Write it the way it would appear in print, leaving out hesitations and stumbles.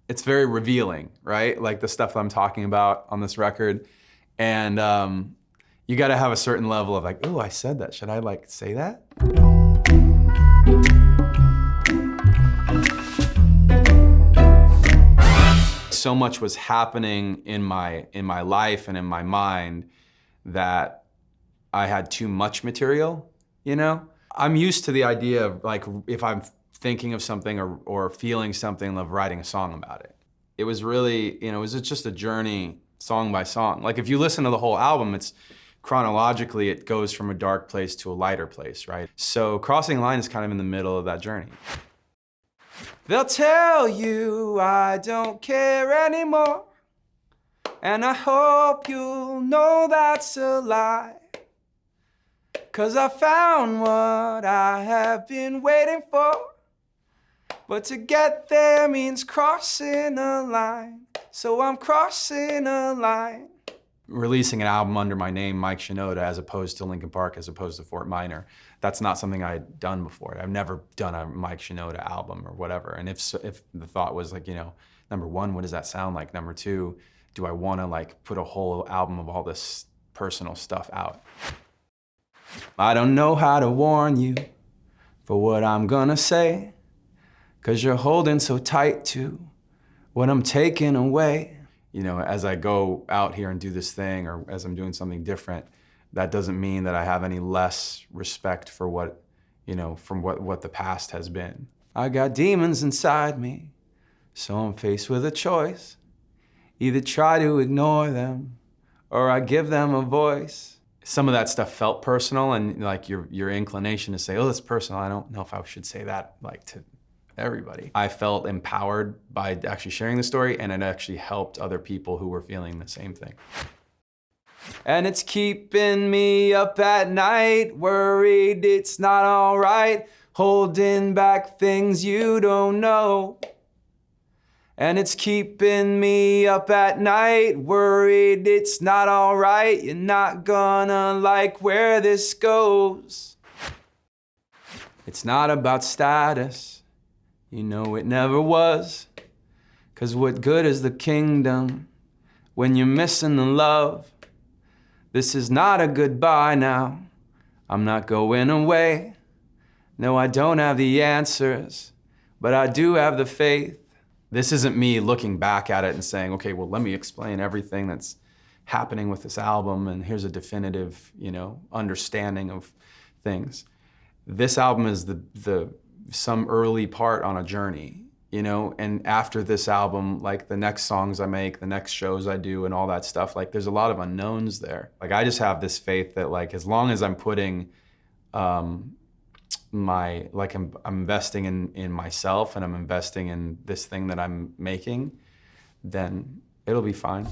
it's very revealing, right? Like the stuff that I'm talking about on this record. And you gotta have a certain level of like, oh, I said that, should I like say that? So much was happening in my life and in my mind that I had too much material, you know? I'm used to the idea of like, if I'm thinking of something or feeling something, of writing a song about it. It was really, you know, it was just a journey song by song. Like if you listen to the whole album, it's chronologically, it goes from a dark place to a lighter place, right? So Crossing the Line is kind of in the middle of that journey. They'll tell you I don't care anymore, and I hope you'll know that's a lie. 'Cause I found what I have been waiting for, but to get there means crossing a line, so I'm crossing a line. Releasing an album under my name, Mike Shinoda, as opposed to Linkin Park, as opposed to Fort Minor, that's not something I had done before. I've never done a Mike Shinoda album or whatever. And if the thought was like, you know, number one, what does that sound like? Number two, do I want to like put a whole album of all this personal stuff out? I don't know how to warn you for what I'm gonna say, 'cause you're holding so tight to what I'm taking away. You know, as I go out here and do this thing, or as I'm doing something different, that doesn't mean that I have any less respect for what, you know, from what the past has been. I got demons inside me, so I'm faced with a choice. Either try to ignore them, or I give them a voice. Some of that stuff felt personal, and like your inclination to say, oh, that's personal, I don't know if I should say that like to everybody. I felt empowered by actually sharing the story, and it actually helped other people who were feeling the same thing. And it's keeping me up at night, worried it's not all right, holding back things you don't know. And it's keeping me up at night, worried it's not all right, you're not gonna like where this goes. It's not about status, you know it never was, 'cause what good is the kingdom when you're missing the love? This is not a goodbye now, I'm not going away. No, I don't have the answers, but I do have the faith. This isn't me looking back at it and saying, okay, well, let me explain everything that's happening with this album, and here's a definitive, you know, understanding of things. This album is some early part on a journey, you know, and after this album, like the next songs I make, the next shows I do and all that stuff, like there's a lot of unknowns there. Like I just have this faith that like, as long as I'm putting I'm investing in myself, and I'm investing in this thing that I'm making, then it'll be fine.